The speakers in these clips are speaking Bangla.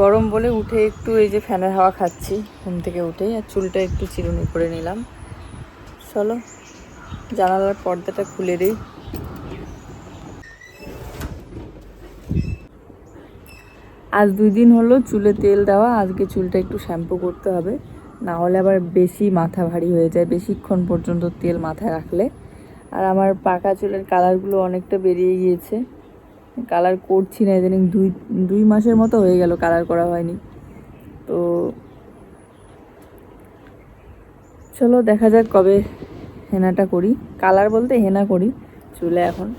গরম বলে উঠে একটু এই যে ফ্যানের হাওয়া খাচ্ছি ঘুম থেকে উঠে, আর চুলটা একটু চিরুনি করে নিলাম। চলো জানালার পর্দাটা খুলে দিই। আজ 2 দিন হলো চুলে তেল দেওয়া, আজকে চুলটা একটু শ্যাম্পু করতে হবে, না হলে আবার বেশি মাথা ভারী হয়ে যায় বেশিক্ষণ পর্যন্ত তেল মাথায় রাখলে। আর আমার পাকা চুলের কালারগুলো অনেকটা বেরিয়ে গিয়েছে, কালার করছি না ইদানিং, দুই মাসের মতো হয়ে গেল কালার করা হয়নি। তো চলো দেখা যাক কবে হেনাটা করি, কালার বলতে হেনা করি চুলে। এখন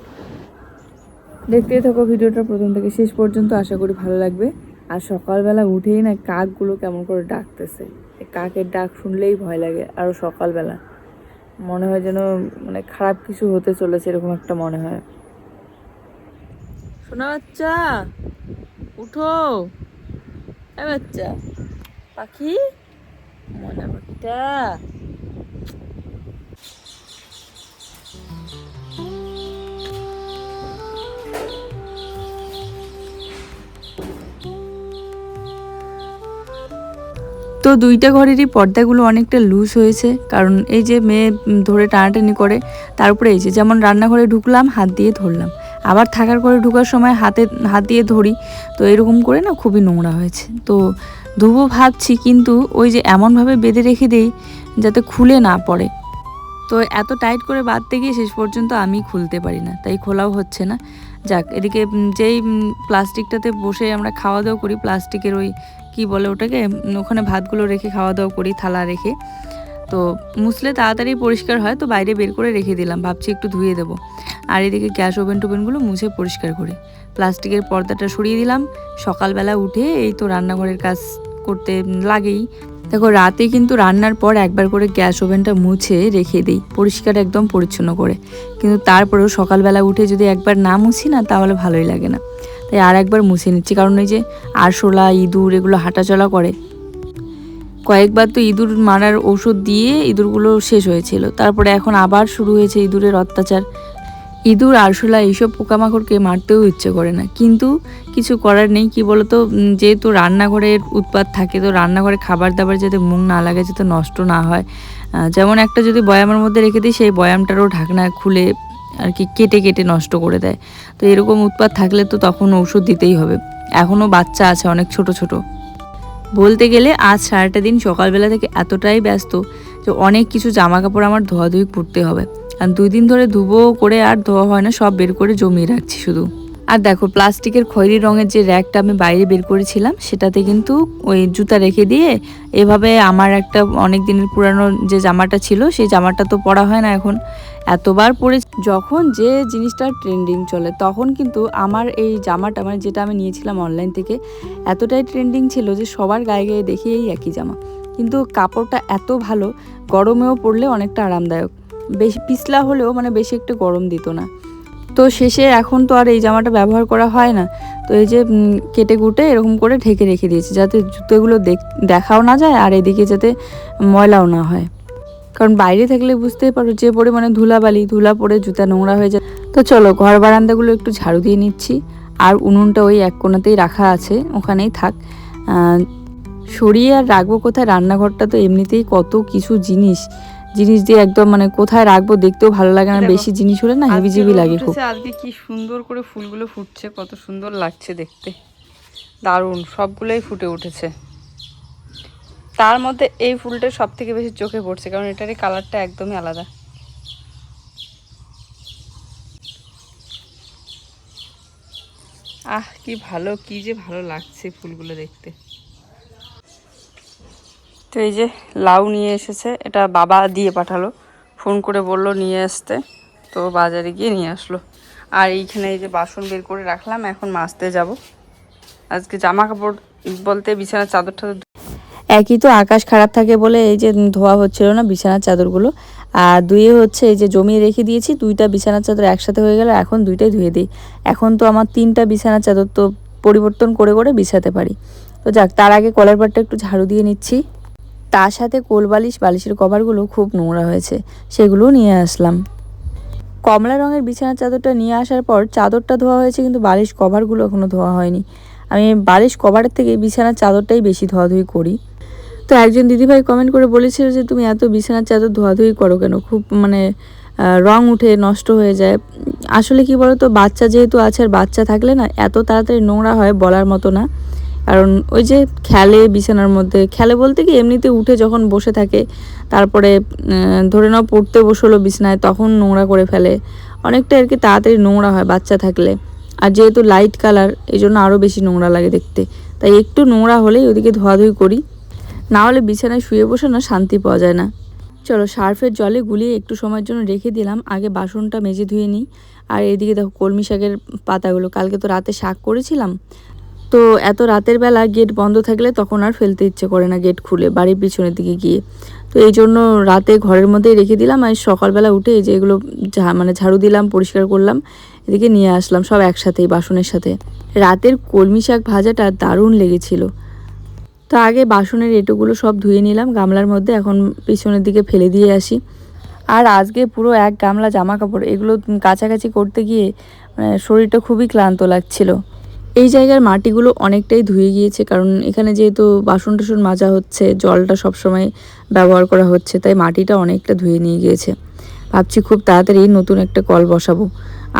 দেখতেই থাকো ভিডিওটা প্রথম থেকে শেষ পর্যন্ত, আশা করি ভালো লাগবে। আর সকালবেলা উঠেই না কাকগুলো কেমন করে ডাকতেছে, কাকের ডাক শুনলেই ভয় লাগে। আরও সকালবেলা মনে হয় যেন মানে খারাপ কিছু হতে চলেছে, এরকম একটা মনে হয়। শোনা বাচ্চা উঠো, বাচ্চা পাখি, ময়না পাখিটা। তো দুইটা ঘরেরই পর্দাগুলো অনেকটা লুজ হয়েছে, কারণ এই যে মেয়ে ধরে টানাটানি করে। তারপরে এই যে যেমন রান্নাঘরে ঢুকলাম হাত দিয়ে ধরলাম, আবার থাকার ঘরে ঢোকার সময় হাত দিয়ে ধরি, তো এরকম করে না খুবই নোংরা হয়েছে। তো ধুবো ভাবছি, কিন্তু ওই যে এমনভাবে বেঁধে রেখে দেই যাতে খুলে না পড়ে। তো এত টাইট করে বাঁধতে গিয়ে শেষ পর্যন্ত আমি খুলতে পারি না, তাই খোলাও হচ্ছে না। যাক, এদিকে যেই প্লাস্টিকটাতে বসে আমরা খাওয়া দাওয়া করি, প্লাস্টিকের ওই কি বলে ওটাকে, ওখানে ভাতগুলো রেখে খাওয়া দাওয়া করি থালা রেখে, তো মুছলে তাড়াতাড়ি পরিষ্কার হয়, তো বাইরে বের করে রেখে দিলাম, ভাবছি একটু ধুয়ে দেবো। আর এদিকে গ্যাস ওভেনগুলো মুছে পরিষ্কার করে প্লাস্টিকের পর্দাটা সরিয়ে দিলাম। সকালবেলা উঠে এই তো রান্নাঘরের কাজ করতে লাগেই। দেখো রাতে কিন্তু রান্নার পর একবার করে গ্যাস ওভেনটা মুছে রেখে দিই পরিষ্কার একদম পরিচ্ছন্ন করে, কিন্তু তারপরেও সকালবেলা উঠে যদি একবার না মুছি না তাহলে ভালোই লাগে না, তাই আর একবার মুছে নিচ্ছি। কারণ এই যে আরশোলা ইঁদুর এগুলো হাঁটাচলা করে, কয়েকবার তো ইঁদুর মারার ওষুধ দিয়ে ইঁদুরগুলো শেষ হয়েছিল, তারপরে এখন আবার শুরু হয়েছে ইঁদুরের অত্যাচার। ইঁদুর আরশোলা এইসব পোকামাকড়কে মারতেও ইচ্ছে করে না, কিন্তু কিছু করার নেই। কি বলতো, যেহেতু রান্নাঘরের উৎপাত থাকে, তো রান্নাঘরে খাবার দাবার যাতে মুখ না লাগে, যাতে নষ্ট না হয়, যেমন একটা যদি বয়ামের মধ্যে রেখে দিই, সেই বয়ামটারও ঢাকনা খুলে আর কি কেটে কেটে নষ্ট করে দেয়। তো এরকম উৎপাত থাকলে তো তখন ওষুধ দিতেই হবে। এখনও বাচ্চা আছে অনেক ছোট ছোট। বলতে গেলে আজ সারাটা দিন সকালবেলা থেকে এতটাই ব্যস্ত যে অনেক কিছু জামা কাপড় আমার ধোয়াধুয়ি করতে হবে, কারণ 2 দিন ধরে ধুবো করে আর ধোয়া হয় না, সব বের করে জমিয়ে রাখছি শুধু। আর দেখো প্লাস্টিকের খয়েরি রঙের যে র্যাকটা আমি বাইরে বের করেছিলাম, সেটাতে কিন্তু ওই জুতা রেখে দিয়ে এভাবে আমার একটা অনেক দিনের পুরানো যে জামাটা ছিল, সেই জামাটা তো পরা হয় না এখন, এতবার পরে যখন যে জিনিসটা ট্রেন্ডিং চলে, তখন কিন্তু আমার এই জামাটা মানে যেটা আমি নিয়েছিলাম অনলাইন থেকে এতটাই ট্রেন্ডিং ছিল যে সবার গায়ে গায়ে দেখি এই একই জামা, কিন্তু কাপড়টা এত ভালো, গরমেও পরলে অনেকটা আরামদায়ক, বেশি পিছলা হলেও মানে বেশি একটু গরম দিত না। তো শেষে এখন তো আর এই জামাটা ব্যবহার করা হয় না, তো এই যে কেটে কুটে এরকম করে ঢেকে রেখে দিয়েছি, যাতে জুতোগুলো দেখাও না যায়, আর এদিকে যাতে ময়লাও না হয়। কারণ বাইরে থাকলে বুঝতেই পারো যে পরিমাণে ধুলা পড়ে জুতা নোংরা হয়ে যায়। তো চলো ঘর বারান্দাগুলো একটু ঝাড়ু দিয়ে নিচ্ছি, আর উনুনটা ওই এক কোণাতেই রাখা আছে, ওখানেই থাক। সরিয়ে আর রাখবো কোথায়, রান্নাঘরটা তো এমনিতেই কত কিছু জিনিস দিয়ে একদম মানে কোথায় রাখবো দেখতেও ভালো লাগে না, বেশি জিনিস হলে না হেবিজিবি লাগে খুব। আজকে কি সুন্দর করে ফুলগুলো ফুটছে, কত সুন্দর লাগছে দেখতে, দারুণ, সবগুলোই ফুটে উঠেছে। তার মধ্যে এই ফুলটা সব থেকে বেশি চোখে পড়ছে, কারণ এটার কালারটা একদমই আলাদা। কি ভালো, কি যে ভালো লাগছে ফুলগুলো দেখতে। তো এই যে লাউ নিয়ে এসেছে, এটা বাবা দিয়ে পাঠালো, ফোন করে বলল নিয়ে আসতে, তো বাজারে গিয়ে নিয়ে আসলো। আর এইখানে এই যে বাসন বের করে রাখলাম, এখন মাজতে যাব। আজকে জামা কাপড় বলতে বিছানার চাদর টাদর, একই তো আকাশ খারাপ থাকে বলে এই যে ধোয়া হচ্ছিল না বিছানার চাদরগুলো, আর ধুয়ে হচ্ছে এই যে জমিয়ে রেখে দিয়েছি, 2টা বিছানার চাদর একসাথে হয়ে গেল, এখন 2টাই ধুয়ে দিই। এখন তো আমার 3টা বিছানার চাদর তো পরিবর্তন করে করে বিছাতে পারি। তো যাক, তার আগে কলার পাড়টা একটু ঝাড়ু দিয়ে নিচ্ছি। তার সাথে কোল বালিশের কভারগুলো খুব নোংরা হয়েছে, সেগুলোও নিয়ে আসলাম। কমলা রঙের বিছানার চাদরটা নিয়ে আসার পর চাদরটা ধোয়া হয়েছে, কিন্তু বালিশ কভারগুলো এখনও ধোয়া হয়নি। আমি বালিশ কভারের থেকে বিছানার চাদরটাই বেশি ধোয়াধুয়ি করি। তো একজন দিদিভাই কমেন্ট করে বলেছিল যে তুমি এত বিছানার চাদর ধোয়াধুয়ি করো কেন, খুব মানে রং উঠে নষ্ট হয়ে যায়। আসলে কি বলো তো, বাচ্চা যেহেতু আছে, আর বাচ্চা থাকলে না এত তাড়াতাড়ি নোংরা হয় বলার মতো না। কারণ ওই যে খেলে বিছানার মধ্যে, খেলে বলতে কি এমনিতে উঠে যখন বসে থাকে, তারপরে ধরে নাও পড়তে বসলো বিছানায়, তখন নোংরা করে ফেলে অনেকটা আর কি, তাড়াতাড়ি নোংরা হয় বাচ্চা থাকলে। আর যেহেতু লাইট কালার, এই জন্য আরও বেশি নোংরা লাগে দেখতে। তাই একটু নোংরা হলেই ওদিকে ধোয়াধুয়ি করি, না হলে বিছানায় শুয়ে বসে না শান্তি পাওয়া যায় না। চলো সার্ফের জলে গুলিয়ে একটু সময়ের জন্য রেখে দিলাম, আগে বাসনটা মেজে ধুয়ে নিই। আর এইদিকে দেখো কলমি শাকের পাতাগুলো, কালকে তো রাতে শাক করেছিলাম, তো এত রাতের বেলা গেট বন্ধ থাকলে তখন আর ফেলতে ইচ্ছে করে না গেট খুলে বাড়ির পিছনের দিকে গিয়ে। তো এই জন্য রাতে ঘরের মধ্যেই রেখে দিলাম, আর সকালবেলা উঠে এই যে এগুলো মানে ঝাড়ু দিলাম, পরিষ্কার করলাম, এদিকে নিয়ে আসলাম সব একসাথেই বাসনের সাথে। রাতের কলমি শাক ভাজাটা দারুণ লেগেছিল। তো আগে বাসনের এঁটোগুলো সব ধুয়ে নিলাম গামলার মধ্যে, এখন পিছনের দিকে ফেলে দিয়ে আসি। আর আজকে পুরো এক গামলা জামা কাপড়, এগুলো কাছাকাছি করতে গিয়ে শরীরটা খুবই ক্লান্ত লাগছিল। এই জায়গার মাটিগুলো অনেকটাই ধুয়ে গিয়েছে, কারণ এখানে যেহেতু বাসন টাসন মাজা হচ্ছে, জলটা সবসময় ব্যবহার করা হচ্ছে, তাই মাটিটা অনেকটা ধুয়ে নিয়ে গিয়েছে। ভাবছি খুব তাড়াতাড়ি নতুন একটা কল বসাবো।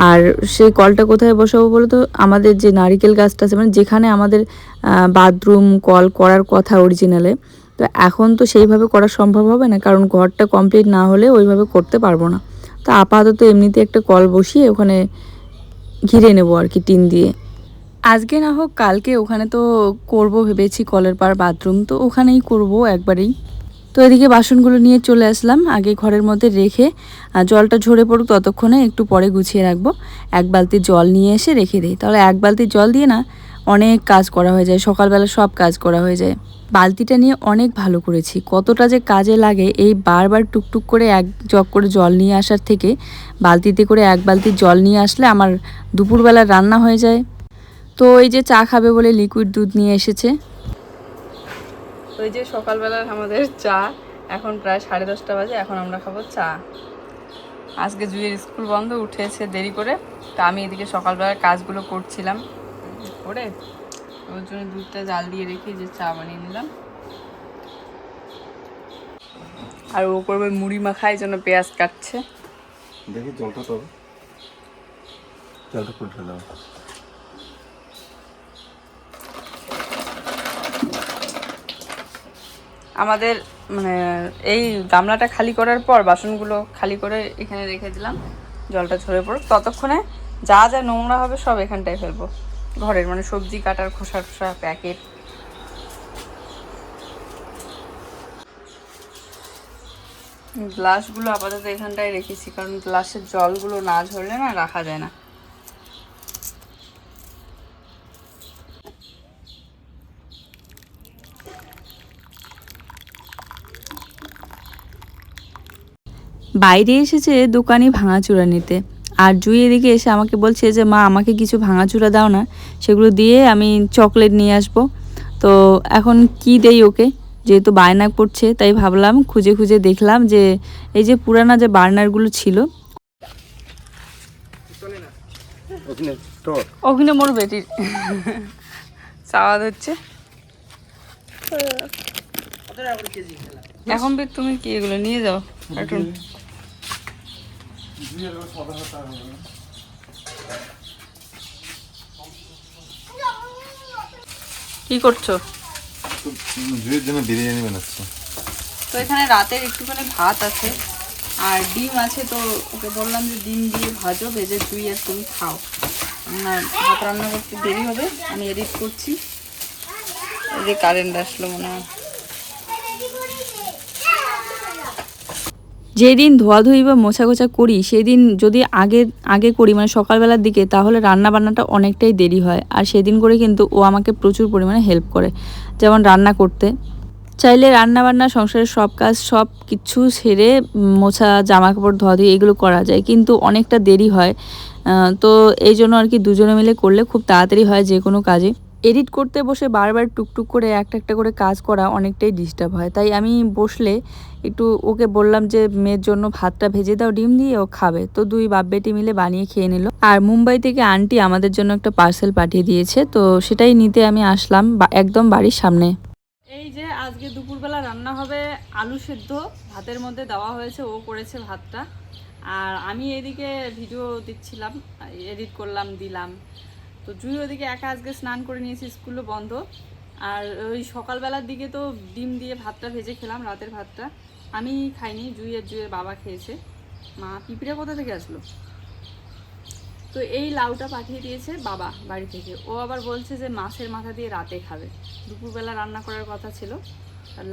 আর সেই কলটা কোথায় বসাবো বলো তো, আমাদের যে নারিকেল গাছটা আছে, মানে যেখানে আমাদের বাথরুম কল করার কথা অরিজিনালে, তো এখন তো সেইভাবে করা সম্ভব হবে না, কারণ ঘরটা কমপ্লিট না হলে ওইভাবে করতে পারবো না। তো আপাতত এমনিতে একটা কল বসিয়ে ওখানে ঘিরে নেবো আর কি, টিন দিয়ে। আজকে না হোক কালকে ওখানে তো করব ভেবেছি, কলের পার বাথরুম, তো ওখানেই করব একবারেই। তো এদিকে বাসনগুলো নিয়ে চলে আসলাম, আগে ঘরের মধ্যে রেখে জলটা ঝরে পড়ুক, ততক্ষণে একটু পরে গুছিয়ে রাখবো। এক বালতি জল নিয়ে এসে রেখে দিই, তাহলে এক বালতি জল দিয়ে না অনেক কাজ করা হয়ে যায়, সকালবেলা সব কাজ করা হয়ে যায়। বালতিটা নিয়ে অনেক ভালো করেছি, কতটা যে কাজে লাগে এই বারবার টুকটুক করে এক জগ করে জল নিয়ে আসার থেকে বালতিতে করে এক বালতি জল নিয়ে আসলে আমার দুপুরবেলা রান্না হয়ে যায়। তো এই যে চা খাবে বলে লিকুইড দুধ নিয়ে এসেছে। ওই যে সকালবেলার আমাদের চা, এখন প্রায় 10:30 বাজে, এখন আমরা খাবো চা। আজকে জুয়ের স্কুল বন্ধ, উঠেছে দেরি করে, তো আমি এদিকে সকালবেলার কাজগুলো করছিলাম, করে ওর জন্য দুধটা জাল দিয়ে রেখে যে চা বানিয়ে নিলাম। আর ও করবে মুড়ি মাখা, এই জন্য পেঁয়াজ কাটছে। দেখি জলটা তো জলটা ফুটে দাও। আমাদের মানে এই গামলাটা খালি করার পর বাসনগুলো খালি করে এখানে রেখে দিলাম, জলটা ঝরে পড়ুক, ততক্ষণে যা যা নোংরা হবে সব এখানটায় ফেলবো, ঘরের মানে সবজি কাটার খোসা টোসা, প্যাকেট। গ্লাসগুলো আপাতত এখানটায় রেখেছি, কারণ গ্লাসের জলগুলো না ঝরলে না রাখা যায় না। বাইরে এসেছে দোকানি ভাঙাচুরা নিতে, আর জুই এদিকে এসে আমাকে বলছে যে মা আমাকে কিছু ভাঙাচুরা দাও না, সেগুলো দিয়ে আমি চকলেট নিয়ে আসবো। তো এখন কি দেই ওকে, যেহেতু বায়না করছে, তাই ভাবলাম খুঁজে খুঁজে দেখলাম যে এই যে পুরানা যে বার্নারগুলো ছিল, ওখানে মোর বেটির চাওয়াত হচ্ছে। এখন তুমি কি এগুলো নিয়ে যাও কার্টুন। কি করছো? বিরিয়ানি বানাচ্ছি। তো এখানে রাতের একটুখানি ভাত আছে আর ডিম আছে, তো ওকে বললাম যে ডিম দিয়ে ভাজো, ভেজে জুই আর তুমি খাও। না ভাত রান্না করতে দেরি হবে, আমি এডিট করছি। এই যে কারেন্ট আসলো মনে হয়। যেদিন ধোয়াধুয়ি বা মোছা গোছা করি সেদিন যদি আগে করি, মানে সকালবেলার দিকে, তাহলে রান্না বান্নাটা অনেকটাই দেরি হয়। আর সেদিন করে কিন্তু ও আমাকে প্রচুর পরিমাণে হেল্প করে, যেমন রান্না করতে। চাইলে রান্না বান্না সংসারের সব কাজ সব কিছু সেরে মোছা জামা কাপড় ধোয়াধুয়ি এগুলো করা যায়, কিন্তু অনেকটা দেরি হয়। তো এই জন্য আর কি দুজনে মিলে করলে খুব তাড়াতাড়ি হয় যে কোনো কাজে। এডিট করতে বসে বারবার টুকটুক করে একটা একটা করে কাজ করা অনেকটাই ডিস্টার্ব হয়, তাই আমি বসলে একটু ওকে বললাম যে মেয়ের জন্য ভাতটা ভেজে দাও ডিম দিয়ে, ও খাবে। তো দুই বাপ বেটি মিলে বানিয়ে খেয়ে নিল। আর মুম্বাই থেকে আন্টি আমাদের জন্য একটা পার্সেল পাঠিয়ে দিয়েছে, তো সেটাই নিতে আমি আসলাম একদম বাড়ির সামনে। এই যে আজকে দুপুরবেলা রান্না হবে আলু সেদ্ধ, ভাতের মধ্যে দেওয়া হয়েছে, ও করেছে ভাতটা। আর আমি এদিকে ভিডিও দিচ্ছিলাম, এডিট করলাম, দিলাম। তো জুই ওদিকে একা আজকে স্নান করে নিয়েছি, স্কুলও বন্ধ। আর ওই সকালবেলার দিকে তো ডিম দিয়ে ভাতটা ভেজে খেলাম, রাতের ভাতটা। আমি খাইনি, জুইয়ের বাবা খেয়েছে। মা পিঁপড়ে কোথা থেকে আসলো? তো এই লাউটা পাঠিয়ে দিয়েছে বাবা বাড়ি থেকে। ও আবার বলছে যে মাছের মাথা দিয়ে রাতে খাবে। দুপুরবেলা রান্না করার কথা ছিল,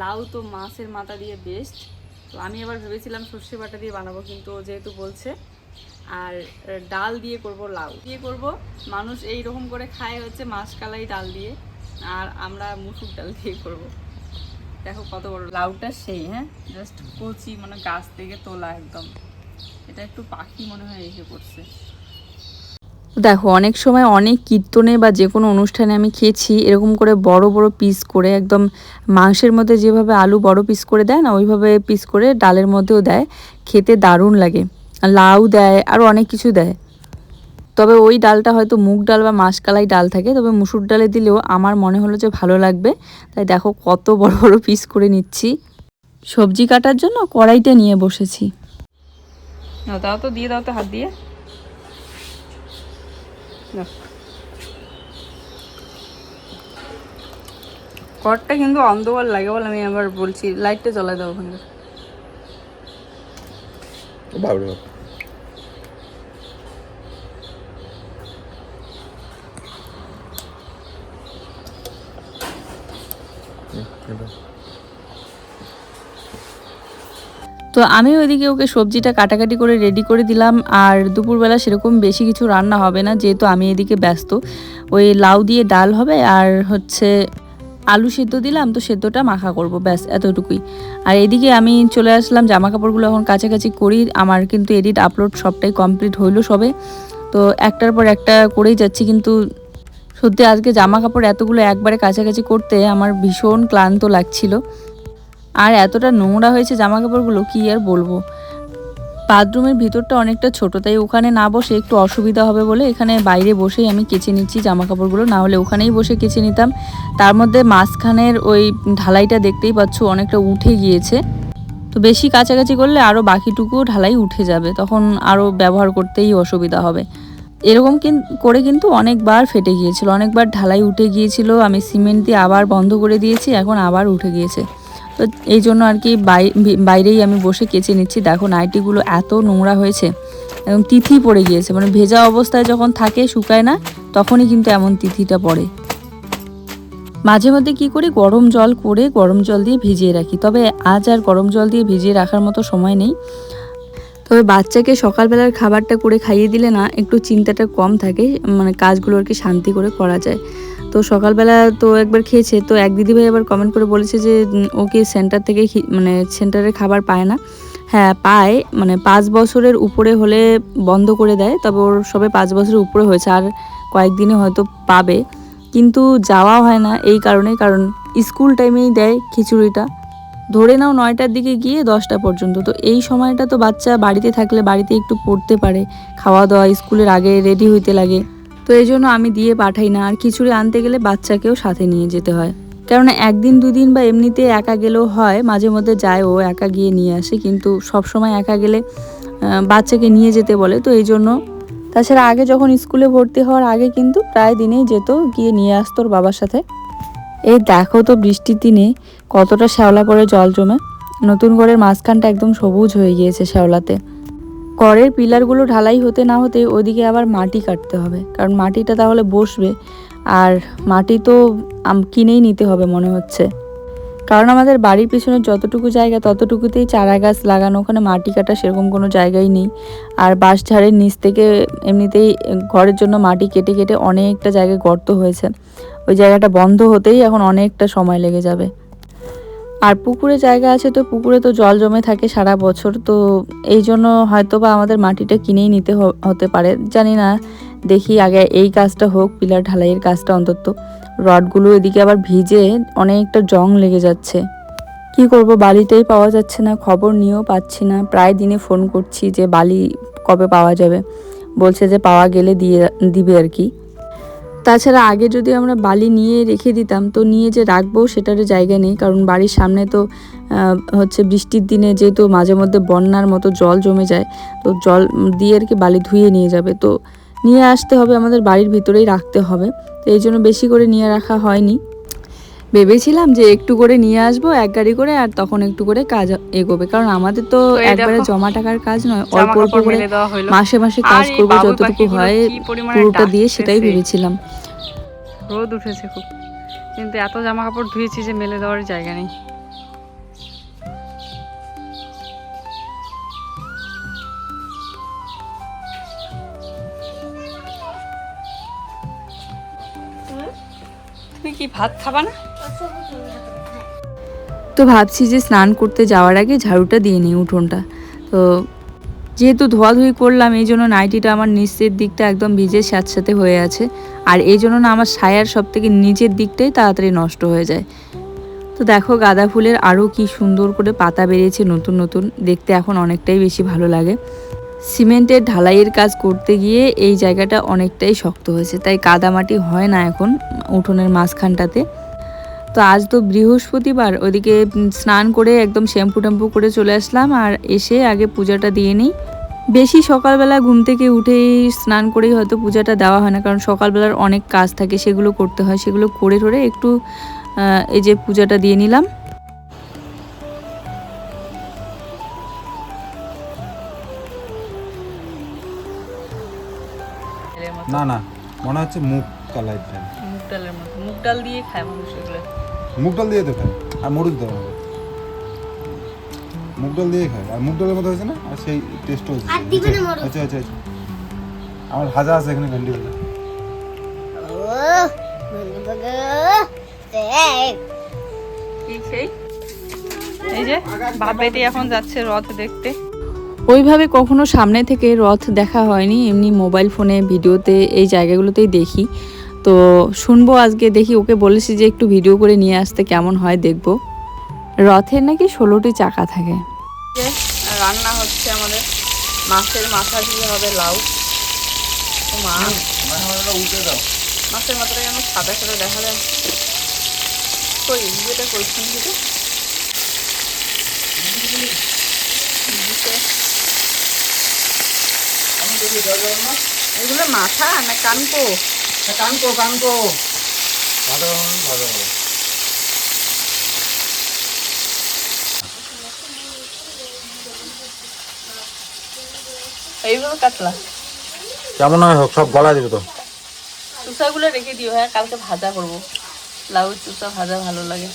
লাউ তো মাছের মাথা দিয়ে বেস্ট। তো আমি আবার ভেবেছিলাম সর্ষে বাটা দিয়ে বানাবো, কিন্তু ও যেহেতু বলছে, আর ডাল দিয়ে করব, লাউ দিয়ে করব। মানুষ এই রকম করে খায় হচ্ছে মাসকালাই ডাল দিয়ে, আর আমরা মুসুর ডাল দিয়ে করব। দেখো কত বড় লাউটা, সেই হ্যাঁ জাস্ট কচি, মানে গাছ থেকে তোলা একদম। এটা একটু পাখি মনে হয় এসে পড়ছে। দেখো অনেক সময় অনেক কীর্তনে বা যে কোনো অনুষ্ঠানে আমি খেয়েছি এরকম করে বড় বড় পিস করে, একদম মাংসের মধ্যে যেভাবে আলু বড় পিস করে দেয় না, ওইভাবে পিস করে ডালের মধ্যেও দেয়, খেতে দারুণ লাগে। লাউ দেয়, আরও অনেক কিছু দেয়। তবে ওই ডালটা হয়তো মুগ ডাল বা মাসকালাই ডাল থাকে, তবে মুসুর ডালে দিলেও আমার মনে হলো যে ভালো লাগবে। তাই দেখো কত বড় বড় পিস করে নিচ্ছি। সবজি কাটার জন্য কড়াইটা নিয়ে বসেছি। দাও তো, দিয়ে দাও তো হাত দিয়ে। কড়টা কিন্তু অন্ধকার লাগে বলে আমি আবার বলছি লাইটটা জ্বলাই দাও ওখানে। তো আমি ওইদিকে ওকে সবজিটা কাটাকাটি করে রেডি করে দিলাম। আর দুপুরবেলা সেরকম বেশি কিছু রান্না হবে না, যেহেতু আমি এদিকে ব্যস্ত। ওই লাউ দিয়ে ডাল হবে, আর হচ্ছে আলু সেদ্ধ দিলাম, তো সেদ্ধটা মাখা করব, ব্যাস এতটুকুই। আর এদিকে আমি চলে আসলাম জামা কাপড়গুলো এখন কাছাকাছি করি। আমার কিন্তু এডিট আপলোড সবটাই কমপ্লিট হইলো সবে, তো একটার পর একটা করেই যাচ্ছি। কিন্তু সত্যি আজকে জামা কাপড় এতগুলো একবারে কাছাকাছি করতে আমার ভীষণ ক্লান্ত লাগছিল। আর এতটা নোংরা হয়েছে জামা কাপড়গুলো কি আর বলবো। বাথরুমের ভিতরটা অনেকটা ছোট, তাই ওখানে না বসে একটু অসুবিধা হবে বলে এখানে বাইরে বসেই আমি কেচে নিচ্ছি জামা কাপড়গুলো, না হলে ওখানেই বসে কেচে নিতাম। তার মধ্যে মাঝখানের ওই ঢালাইটা দেখতেই পাচ্ছ অনেকটা উঠে গিয়েছে, তো বেশি কাছাকাছি করলে আরও বাকিটুকুও ঢালাই উঠে যাবে, তখন আরও ব্যবহার করতেই অসুবিধা হবে। এরকম করে কিন্তু অনেকবার ফেটে গিয়েছিল, অনেকবার ঢালাই উঠে গিয়েছিল। আমি সিমেন্ট দিয়ে আবার বন্ধ করে দিয়েছি, এখন আবার উঠে গিয়েছে। তো এই জন্য আর কি বাইরেই আমি বসে কেচে নিচ্ছি। দেখো নাইটিগুলো এত নোংরা হয়েছে, একদম তিথি পড়ে গিয়েছে, মানে ভেজা অবস্থায় যখন থাকে শুকায় না, তখনই কিন্তু এমন তিথিটা পড়ে। মাঝে মধ্যে কি করি, গরম জল করে গরম জল দিয়ে ভিজিয়ে রাখি, তবে আজ আর গরম জল দিয়ে ভিজিয়ে রাখার মতো সময় নেই। তবে বাচ্চাকে সকালবেলার খাবারটা করে খাইয়ে দিলে না একটু চিন্তাটা কম থাকে, মানে কাজগুলো আর কি শান্তি করে করা যায়। তো সকালবেলা তো একবার খেয়েছে, তো এক দিদিভাই আবার কমেন্ট করে বলেছে যে ও কি সেন্টার থেকে মানে সেন্টারের খাবার পায় না। হ্যাঁ পায়, মানে 5 বছরের উপরে হলে বন্ধ করে দেয়, তবে ওর সবে 5 বছরের উপরে হয়েছে, আর কয়েকদিনে হয়তো পাবে, কিন্তু যাওয়া হয় না এই কারণে, কারণ স্কুল টাইমেই দেয় খিচুড়িটা। ধরে নাও 9টার দিকে গিয়ে 10টা পর্যন্ত, তো এই সময়টা তো বাচ্চা বাড়িতে থাকলে বাড়িতে একটু পড়তে পারে, খাওয়া দাওয়া স্কুলের আগে রেডি হইতে লাগে। তো এই জন্য আমি দিয়ে পাঠাই না। আর খিচুড়ি আনতে গেলে বাচ্চাকেও সাথে নিয়ে যেতে হয়, কেননা একদিন দুদিন বা এমনিতে একা গেলেও হয়, মাঝে মধ্যে যায় ও একা গিয়ে নিয়ে আসে, কিন্তু সব সময় একা গেলে বাচ্চাকে নিয়ে যেতে বলে, তো এই জন্য। তাছাড়া আগে যখন স্কুলে ভর্তি হওয়ার আগে কিন্তু প্রায় দিনেই যেত, গিয়ে নিয়ে আসতো ওর বাবার সাথে। এই দেখো তো বৃষ্টির দিনে কতটা শ্যাওলা পড়ে জল জমে, নতুন ঘরের মাঝখানটা একদম সবুজ হয়ে গিয়েছে শ্যাওলাতে। ঘরের পিলারগুলো ঢালাই হতে না হতে ওইদিকে আবার মাটি কাটতে হবে, কারণ মাটিটা তাহলে বসবে। আর মাটি তো কিনেই নিতে হবে মনে হচ্ছে, কারণ আমাদের বাড়ির পিছনে যতটুকু জায়গা ততটুকুতেই চারা গাছ লাগানো, ওখানে মাটি কাটা সেরকম কোনো জায়গাই নেই। আর বাঁশঝাড়ের নিচ থেকে এমনিতেই ঘরের জন্য মাটি কেটে কেটে অনেকটা জায়গায় গর্ত হয়েছে, ওই জায়গাটা বন্ধ হতেই এখন অনেকটা সময় লেগে যাবে। আর পুকুরে জায়গা আছে, তো পুকুরে তো জল জমে থাকে সারা বছর, তো এই জন্য হয়তো বা আমাদের মাটিটা কিনেই নিতে হতে পারে, জানি না। দেখি আগে এই কাজটা হোক, পিলার ঢালাইয়ের কাজটা অন্তত। রডগুলো এদিকে আবার ভিজে অনেকটা জং লেগে যাচ্ছে। কি করব, বালিটাই পাওয়া যাচ্ছে না, খবর নিয়েও পাচ্ছি না। প্রায় দিনে ফোন করছি যে বালি কবে পাওয়া যাবে, বলছে যে পাওয়া গেলে দিবে আর কি। তাছাড়া আগে যদি আমরা বালি নিয়ে রেখে দিতাম, তো নিয়ে যে রাখবো সেটারও জায়গা নেই, কারণ বাড়ির সামনে তো হচ্ছে বৃষ্টির দিনে যেহেতু মাঝে মধ্যে বন্যার মতো জল জমে যায়, তো জল দিয়ে আর কি বালি ধুয়ে নিয়ে যাবে, তো নিয়ে আসতে হবে, আমাদের বাড়ির ভিতরেই রাখতে হবে। তো এই জন্য বেশি করে নিয়ে রাখা হয়নি। ভেবেছিলাম যে একটু করে নিয়ে আসবো এক গাড়ি করে, আর তখন একটু করে কাজ এগোবে, কারণ আমাদের তো একবারে জমা টাকার কাজ নয়, অল্প অল্প করে মাসে মাসে কাজ করবো, যতটুকু হয় পুরোটা দিয়ে, সেটাই ভেবেছিলাম। রোদ উঠেছে খুব, কিন্তু এত জামা কাপড় ধুয়েছি যে মেলে দেওয়ার জায়গা নেই। তুমি কি ভাত খাবা না? তো ভাবছি যে স্নান করতে যাওয়ার আগে ঝাড়ুটা দিয়ে নিই উঠোনটা। তো যেহেতু ধোয়াধুয়ি করলাম, এই জন্য নাইটিটা আমার নিচের দিকটা একদম ভিজে স্যাঁতস্যাঁতে হয়ে আছে, আর এই জন্য না আমার সায়ার সব থেকে নিচের দিকটাই তাড়াতাড়ি নষ্ট হয়ে যায়। তো দেখো গাঁদা ফুলের আরও কি সুন্দর করে পাতা বেরিয়েছে নতুন নতুন, দেখতে এখন অনেকটাই বেশি ভালো লাগে। সিমেন্টের ঢালাইয়ের কাজ করতে গিয়ে এই জায়গাটা অনেকটাই শক্ত হয়েছে, তাই কাদামাটি হয় না এখন উঠোনের মাঝখানটাতে। তো আজ তো বৃহস্পতিবার, ওইদিকে স্নান করে একদম শ্যাম্পু ট্যাম্পু করে চলে আসলাম, আর এসে আগে পূজাটা দিয়ে নিই। বেশি সকালবেলা ঘুম থেকে উঠেই স্নান করেই হয়তো পূজাটা দেওয়া হয় না, কারণ সকালবেলার অনেক কাজ থাকে, সেগুলো করতে হয়, সেগুলো করে টোরে একটু এই যে পূজাটা দিয়ে নিলাম। না না, মনে হচ্ছে মুগ কালাই খায়। মুগ ডালের মতো, মুগ ডাল দিয়ে খায় মানুষ এগুলো। মুগ ডাল দিয়ে তো খায়, আর মরুচ দেওয়া হবে। মুগ ডাল দিয়ে খায়, আর মুগ ডালের মতো হয়েছে না, আর সেই টেস্টও হচ্ছে। আচ্ছা আচ্ছা আচ্ছা, আমার ভাজা আছে এখানে ভেন্ডি ভাজা। এই যে বাপেটি এখন যাচ্ছে রথ দেখতে। ওইভাবে কখনো সামনে থেকে রথ দেখা হয়নি, এমনি মোবাইল ফোনে ভিডিওতে এই জায়গাগুলোতেই দেখি। তো শুনবো আজকে, দেখি ওকে বলেছি যে একটু ভিডিও করে নিয়ে আসতে, কেমন হয় দেখব। রথের নাকি 16টি চাকা থাকে। রান্না হচ্ছে আমাদের, মাছের মাথা দিয়ে হবে লাউ। মাছের মাথাটা কেন সাদা সাদা দেখা যায়? কই যেটা করছেন যেটা এগুলো মাথা না কানকো? কানকো কানকো ভালো ভালো। এইভাবে কাটলা কেমন হয় হোক, সব গলা দিবে তো। চুষাগুলো রেখে দিও, হ্যাঁ কালকে ভাজা করবো। লাউ চুষা ভাজা ভালো লাগে।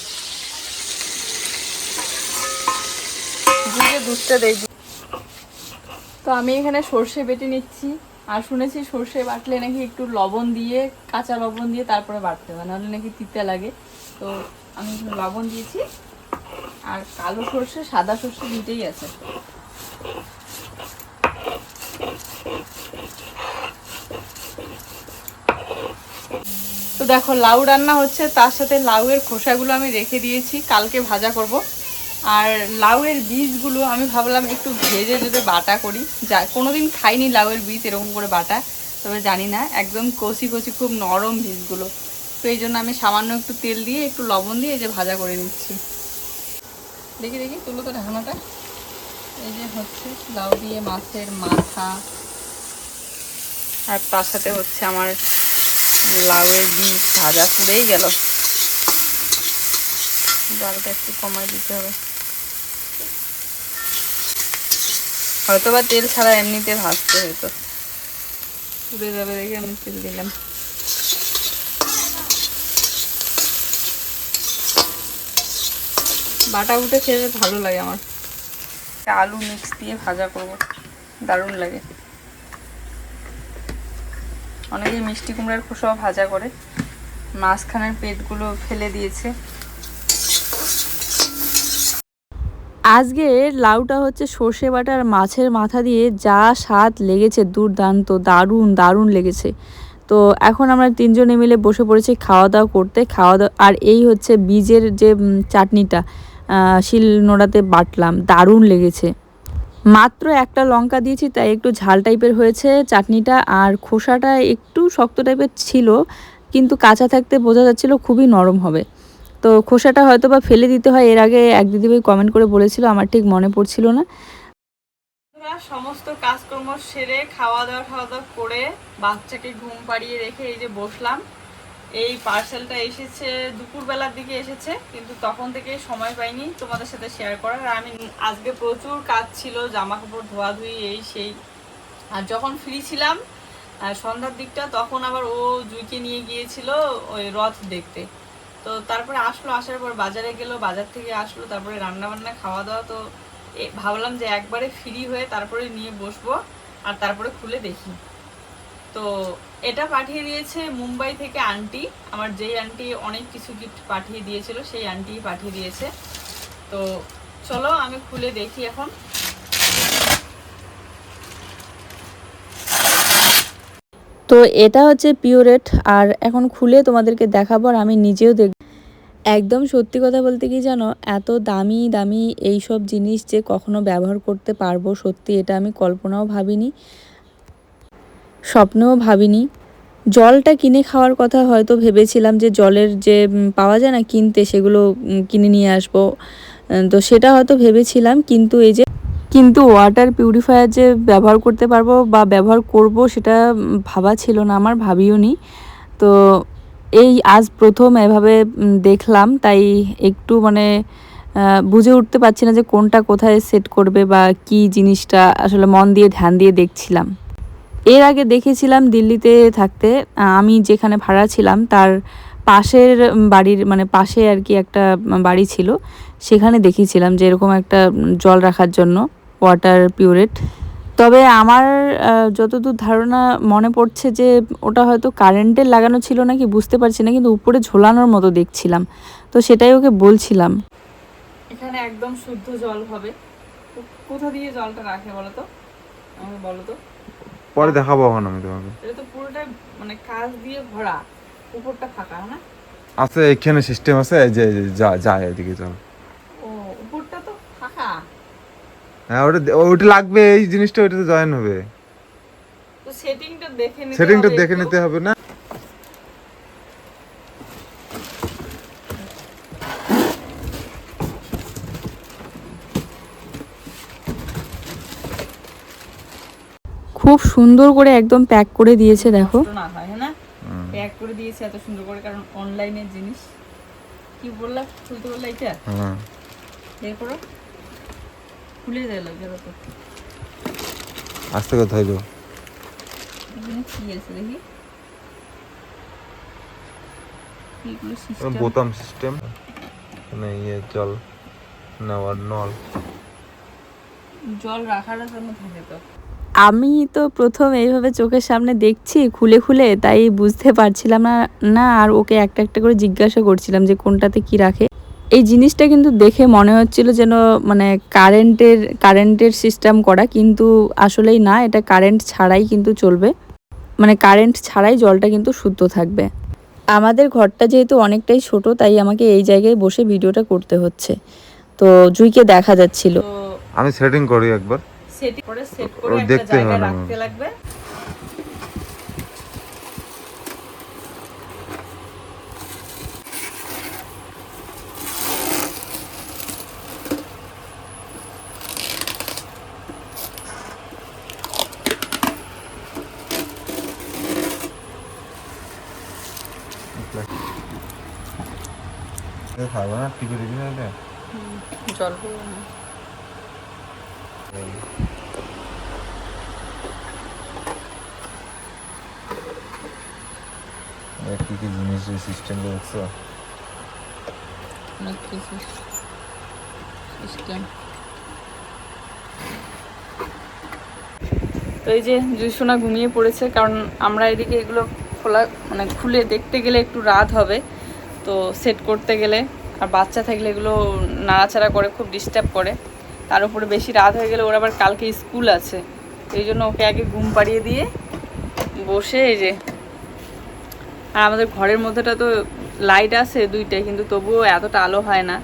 দুধটা দেই। তো আমি এখানে সর্ষে বেটে নিচ্ছি, আর শুনেছি সর্ষে বাটলে নাকি একটু লবণ দিয়ে, কাঁচা লবণ দিয়ে তারপরে বাটতে হবে, নাহলে নাকি তিতা লাগে। তো আমি লবণ দিয়েছি, আর কালো সর্ষে সাদা সর্ষে দুইটাই আছে। তো দেখো লাউ রান্না হচ্ছে, তার সাথে লাউয়ের খোসাগুলো আমি রেখে দিয়েছি, কালকে ভাজা করব। আর লাউয়ের বীজগুলো আমি ভাবলাম একটু ভেজে যদি বাটা করি, যা কোনোদিন খাইনি লাউয়ের বীজ এরকম করে বাটা, তবে জানি না, একদম কচি কচি খুব নরম বীজগুলো। তো এই জন্য আমি সামান্য একটু তেল দিয়ে একটু লবণ দিয়ে এই যে ভাজা করে নিচ্ছি। দেখি দেখি তুলো তো ঢাকনাটা। এই যে হচ্ছে লাউ দিয়ে মাছের মাথা, আর তার সাথে হচ্ছে আমার লাউয়ের বীজ ভাজা পুড়েই গেল। জালটা একটু কমায় দিতে হবে, হয়তো বা তেল ছাড়া এমনিতে ভাজতে হয়তো পুড়ে যাবে দেখে আমি তেল দিলাম। বাটা উঠে খেতে ভালো লাগে আমার। আলু মিক্স দিয়ে ভাজা করব, দারুণ লাগে। অনেকে মিষ্টি কুমড়ার খোসাও ভাজা করে, মাঝখানের পেটগুলো ফেলে দিয়েছে। আজকে লাউটা হচ্ছে সর্ষে বাটার মাছের মাথা দিয়ে যা স্বাদ লেগেছে, দুর্দান্ত, দারুণ দারুণ লেগেছে। তো এখন আমরা তিনজনে মিলে বসে পড়েছি খাওয়া দাওয়া করতে। আর এই হচ্ছে বীজের যে চাটনিটা শিল নোড়াতে বাটলাম, দারুণ লেগেছে। মাত্র একটা লঙ্কা দিয়েছি তাই একটু ঝাল টাইপের হয়েছে চাটনিটা, আর খোসাটা একটু শক্ত টাইপের ছিল, কিন্তু কাঁচা থাকতে বোঝা যাচ্ছিল খুবই নরম হবে। তো খোসাটা হয়তো বা ফেলে দিতে হয়, এর আগে এক দিদিভাই কমেন্ট করে বলেছিল, আমার ঠিক মনে পড়ছিল না। সমস্ত কাজকর্ম সেরে খাওয়া দাওয়া করে বাচ্চাকে ঘুম পাড়িয়ে রেখে এই যে বসলাম। এই পার্সেলটা এসেছে দুপুরবেলার দিকে এসেছে, কিন্তু তখন থেকে সময় পাইনি তোমাদের সাথে শেয়ার করার। আর আমি আজকে প্রচুর কাজ ছিল, জামা কাপড় ধোয়াধুয়ি এই সেই। আর যখন ফ্রি ছিলাম সন্ধ্যার দিকটা, তখন আবার ও জুইকে নিয়ে গিয়েছিল ওই রথ দেখতে। তো তারপরে আসার পর বাজারে গেল, বাজার থেকে আসলো, তারপরে রান্না বান্না খাওয়া দাওয়া। তো ভাবলাম যে একবারে ফ্রি হয়ে তারপরে নিয়ে বসবো আর তারপরে খুলে দেখি। তো এটা পাঠিয়ে দিয়েছে মুম্বাই থেকে আন্টি, আমার যেই আন্টি অনেক কিছু গিফট পাঠিয়ে দিয়েছিল সেই আন্টি পাঠিয়ে দিয়েছে। তো চলো আমি খুলে দেখি এখন। তো এটা হচ্ছে পিওরেট, আর এখন খুলে তোমাদেরকে দেখাবো আর আমি নিজেও দেখব। একদম সত্যি কথা বলতে কি জানো, এত দামি দামি এইসব জিনিস যে কখনো ব্যবহার করতে পারবো, সত্যি এটা আমি কল্পনাও ভাবিনি, স্বপ্নেও ভাবিনি। জলটা কিনে খাওয়ার কথা হয়তো ভেবেছিলাম, যে জলের যে পাওয়া যায় না কিনতে, সেগুলো কিনে নিয়ে আসবো, তো সেটা হয়তো ভেবেছিলাম। কিন্তু ওয়াটার পিউরিফায়ার যে ব্যবহার করতে পারবো বা ব্যবহার করব, সেটা ভাবা ছিল না আমার, ভাবিও নি। তো এই আজ প্রথম এভাবে দেখলাম, তাই একটু মানে বুঝে উঠতে পারছি না যে কোনটা কোথায় সেট করবে বা কি জিনিসটা, আসলে মন দিয়ে ধ্যান দিয়ে দেখছিলাম। এর আগে দেখেছিলাম দিল্লিতে থাকতে, আমি যেখানে ভাড়া ছিলাম তার পাশের বাড়ির মানে পাশে আর কি একটা বাড়ি ছিল, সেখানে দেখেছিলাম যে এরকম একটা জল রাখার জন্য ওয়াটার পিউরেট। তবে আমার যতদূর ধারণা মনে পড়ছে যে ওটা হয়তো কারেন্টের লাগানো ছিল নাকি, বুঝতে পারছি না, কিন্তু উপরে ঝোলানোর মতো দেখছিলাম, তো সেটাই ওকে বলছিলাম। এখানে একদম শুদ্ধ জল হবে। কোথা দিয়ে জলটা রাখে বলো তো, আমাকে বলো তো। পরে দেখাবো এখন আমি তোমাকে। এটা তো পুরোটাই মানে কাঁচ দিয়ে ভরা, উপরটা ফাঁকা না? আছে এখানে সিস্টেম আছে, এই যে যায় এদিকে চল। ও উপরটা তো ফাঁকা। হ্যাঁ ওটা লাগবে, এই জিনিসটা ওইটাতে জয়েন হবে। তো সেটিংটা দেখে নিতে হবে না? খুব সুন্দর করে একদম প্যাক করে দিয়েছে, দেখো না হয় না, প্যাক করে দিয়েছে এত সুন্দর করে, কারণ অনলাইনের জিনিস। কি বললা, খুলতে বললা এটা? হ্যাঁ বের করো, খুলে দিল গেলো তো। আস্তে কথা হইলো। এখানে কি আছে দেখি, এগুলো সিস্টেম, বোতাম সিস্টেম, মানে ইয়ে জল নেওয়ার নল, জল রাখার জন্য থাকে তো। আমি তো প্রথম এইভাবে চোখের সামনে দেখছি খুলে খুলে, তাই বুঝতে পারছিলাম না আর ওকে একটা একটা করে জিজ্ঞাসা করছিলাম যে কোনটাতে কি রাখে। এই জিনিসটা কিন্তু দেখে মনে হচ্ছিল যেন মানে কারেন্টের সিস্টেম করা, কিন্তু আসলেই না, এটা কারেন্ট ছাড়াই কিন্তু চলবে, মানে কারেন্ট ছাড়াই জলটা কিন্তু শুদ্ধ থাকবে। আমাদের ঘরটা যেহেতু অনেকটাই ছোট, তাই আমাকে এই জায়গায় বসে ভিডিওটা করতে হচ্ছে, তো জুইকে দেখা যাচ্ছিল। আমি সেটিং করি একবার, সেট করে একটা জায়গায় রাখতে লাগবে। খাবো না টিপে দিবি না এটা জল কি কি জিনিসের সিস্টেম দেখছো? অনেক কিছু সিস্টেম। তো এই যে জুইসোনা ঘুমিয়ে পড়েছে, কারণ আমরা এদিকে এগুলো মানে খুলে দেখতে গেলে একটু রাত হবে, তো সেট করতে গেলে, আর বাচ্চা থাকলে এগুলো নাড়াচাড়া করে খুব ডিস্টার্ব করে, তার উপরে বেশি রাত হয়ে গেলে ওর আবার কালকে স্কুল আছে, এই জন্য ওকে আগে ঘুম পাড়িয়ে দিয়ে বসে এই যে আর আমাদের ঘরের মধ্যেটা তো লাইট আছে দুইটাই, কিন্তু তবুও এতটা আলো হয় না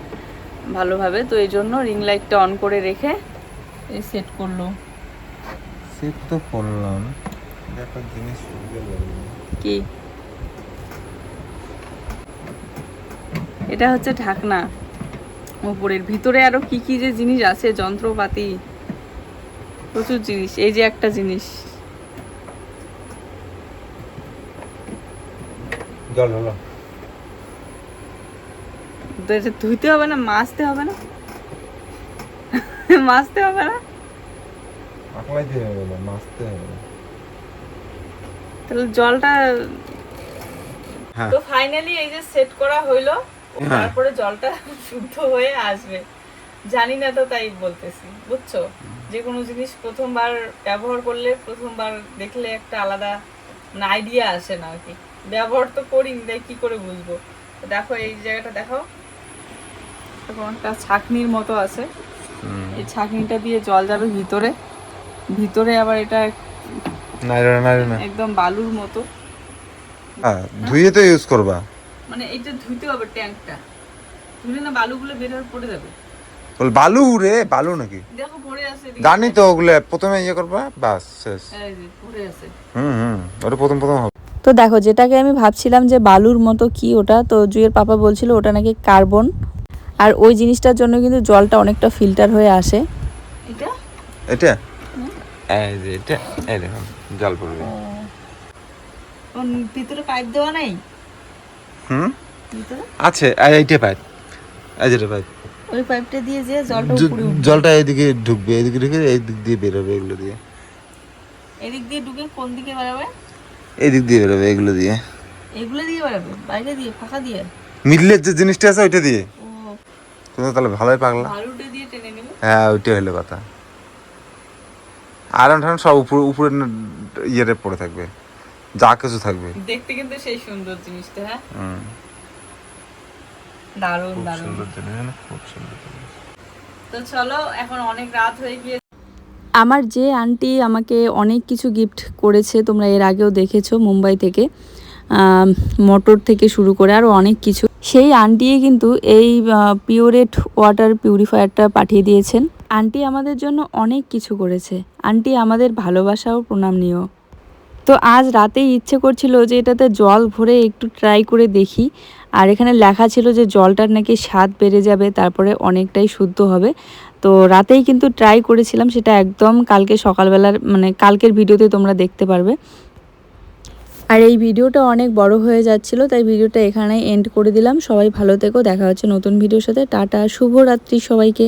ভালোভাবে, তো এই জন্য রিং লাইটটা অন করে রেখে সেট করলো। সেট তো করলাম, একটা জিনিস কি এটা হচ্ছে ঢাকনা, উপরের ভিতরে আরো কি কি যে জিনিস আছে, যন্ত্রপাতি, প্রচুর জিনিস। এই যে একটা জিনিস, জল হলো তো এটা ধুইতে হবে না, মাজতে হবে না? মাজতে হবে না? আকলাই দিয়ে হবে না, মাছতে হবে না। তাহলে জলটা হ্যাঁ। তো ফাইনালি এই যে সেট করা হইলো, হ্যাঁ। তারপরে জলটা শুদ্ধ হয়ে আসবে। জানি না তো তাই বলতেছি, বুঝছো? যে কোনো জিনিস প্রথমবার ব্যবহার করলে, প্রথমবার দেখলে একটা আলাদা আইডিয়া আসে না আর কি। ব্যবহার তো করিনি, তাই কি করে বুঝবো। তো দেখো এই জায়গাটা দেখো, এখন একটা ছাঁকনির মতো আছে, এই ছাঁকনিটা দিয়ে জল যাবে ভিতরে, ভিতরে আবার এটা না একদম বালুর মতো, হ্যাঁ, ধুয়ে তো ইউজ করবা। মানে এইটা ধুইতে হবে ট্যাঙ্কটা, ধুলে না বালুগুলো বের হয়ে পড়ে যাবে। বল বালু রে, বালু নাকি? দেখো পড়ে আছে, জানি তো, ওগুলো প্রথমে ইয়ে করবা, বাস শেষ। এই যে পড়ে আছে। ওটা প্রথম হবে। তো দেখো, যেটাকে আমি ভাবছিলাম যে বালুর মতো কি ওটা, তো জুয়ের পাপা বলছিল ওটা নাকি কার্বন, আর ওই জিনিসটার জন্য কিন্তু জলটা অনেকটা ফিল্টার হয়ে আসে। এটা এটা এই যে এটা, এই দেখুন জল পড়বে। ওর ভিতরে পাইপ দেওয়া নাই? ভিতরে আছে, এইটা পাইপ, এই যেটা পাইপ, ওই পাইপটা দিয়ে যে জলটা উপরে উঠবে। জলটা এইদিকে ঢুকবে, এইদিকে ঢুকে এই দিক দিয়ে বেরোবে, এগুলো দিয়ে। এদিক দিয়ে ঢুকে কোন দিকে বেরোবে? এই দিক দিয়ে বেরোবে, এগুলো দিয়ে। এগুলো দিয়ে বেরোবে, বাইরে দিয়ে, ফাঁকা দিয়ে? মিডলের যে জিনিসটা আছে ওইটা দিয়ে। ও, তুমি তাহলে ভালোই পাগলা। বালুটা দিয়ে টেনে নেবে। হ্যাঁ, ওইটাই হলো কথা। আয়রন ঠান সব উপরে উপরে ইয়েতে পড়ে থাকবে, যা কিছু থাকবে। দেখতে কিন্তু সেই সুন্দর জিনিসটা, হ্যাঁ দারুণ দারুণ। খুব সুন্দর জিনিস। তো চলো, এখন অনেক রাত হয়ে গিয়ে, আমার যে আন্টি আমাকে অনেক কিছু গিফট করেছে, তোমরা এর আগেও দেখেছো মুম্বাই থেকে, মোটর থেকে শুরু করে আরও অনেক কিছু, সেই আন্টি কিন্তু এই পিওরেট ওয়াটার পিউরিফায়ারটা পাঠিয়ে দিয়েছেন। আন্টি আমাদের জন্য অনেক কিছু করেছে, আন্টি আমাদের ভালোবাসা ও প্রণাম নিও। তো আজ রাতেই ইচ্ছে করছিল যে এটাতে জল ভরে একটু ট্রাই করে দেখি, আর এখানে লেখা ছিল যে জলটার নাকি স্বাদ বেড়ে যাবে, তারপরে অনেকটাই শুদ্ধ হবে। তো রাতেই কিন্তু ট্রাই করেছিলাম, সেটা একদম কালকে সকালবেলার মানে কালকের ভিডিওতে তোমরা দেখতে পারবে। আর এই ভিডিওটা অনেক বড় হয়ে যাচ্ছিল, তাই ভিডিওটা এখানেই এন্ড করে দিলাম। সবাই ভালো থেকো, দেখা হচ্ছে নতুন ভিডিওর সাথে। টাটা, শুভরাত্রি সবাইকে।